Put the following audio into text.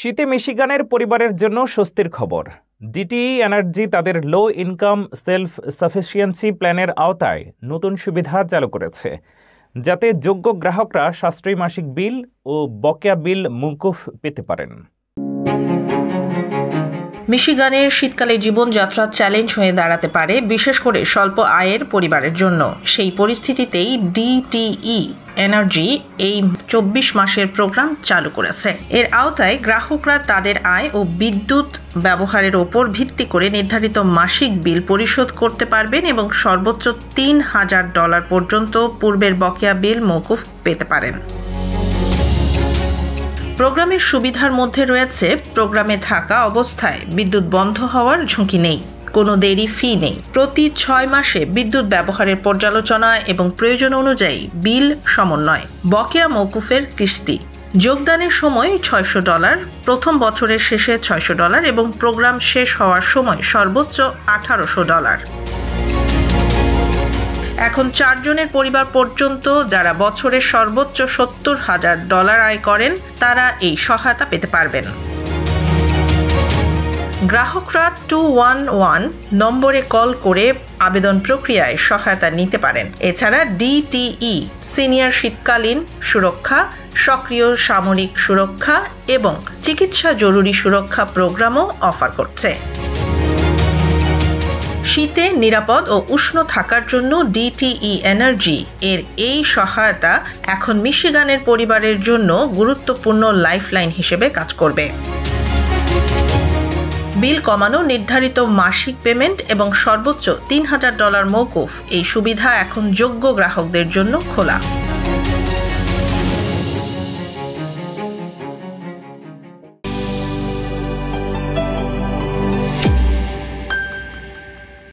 শীতে মিশিগানের পরিবারের জন্য স্বস্তির খবর। ডিটিই এনার্জি তাদের লো ইনকাম সেলফ সাফিসিয়েন্সি প্ল্যানের আওতায় নতুন সুবিধা চালু করেছে, যাতে যোগ্য গ্রাহকরা সাশ্রয়ী মাসিক বিল ও বকেয়া বিল মওকুফ পেতে পারেন। মিশিগানের শীতকালে জীবনযাত্রা চ্যালেঞ্জ হয়ে দাঁড়াতে পারে, বিশেষ করে স্বল্প আয়ের পরিবারের জন্য। সেই পরিস্থিতিতেই ডিটিই এনার্জি এই 24 মাসের প্রোগ্রাম চালু করেছে। এর আওতায় গ্রাহকরা তাদের আয় ও বিদ্যুৎ ব্যবহারের ওপর ভিত্তি করে নির্ধারিত মাসিক বিল পরিশোধ করতে পারবেন এবং সর্বোচ্চ $3000 পর্যন্ত পূর্বের বকেয়া বিল মওকুফ পেতে পারেন। প্রোগ্রামের সুবিধার মধ্যে রয়েছে প্রোগ্রামে থাকা অবস্থায় বিদ্যুৎ বন্ধ হওয়ার ঝুঁকি নেই, কোনো দেরি ফি নেই, প্রতি 6 মাসে বিদ্যুৎ ব্যবহারের পর্যালোচনা এবং প্রয়োজন অনুযায়ী বিল সমন্বয়, বকেয়া মওকুফের কিস্তি, যোগদানের সময় $600, প্রথম বছরের শেষে $600 এবং প্রোগ্রাম শেষ হওয়ার সময় সর্বোচ্চ $1800। এখন 4 জনের পরিবার পর্যন্ত যারা বছরে সর্বোচ্চ $70,000 আয় করেন তারা এই সহায়তা পেতে পারবেন। গ্রাহকরা 211 নম্বরে কল করে আবেদন প্রক্রিয়ায় সহায়তা নিতে পারেন। এছাড়া ডিটিই সিনিয়র শীতকালীন সুরক্ষা, সক্রিয় সামরিক সুরক্ষা এবং চিকিৎসা জরুরি সুরক্ষা প্রোগ্রামও অফার করছে। শীতে নিরাপদ ও উষ্ণ থাকার জন্য ডিটিই এনার্জি এর এই সহায়তা এখন মিশিগানের পরিবারের জন্য গুরুত্বপূর্ণ লাইফলাইন হিসেবে কাজ করবে। বিল কমানো, নির্ধারিত মাসিক পেমেন্ট এবং সর্বোচ্চ $3000 মওকুফ, এই সুবিধা এখন যোগ্য গ্রাহকদের জন্য খোলা।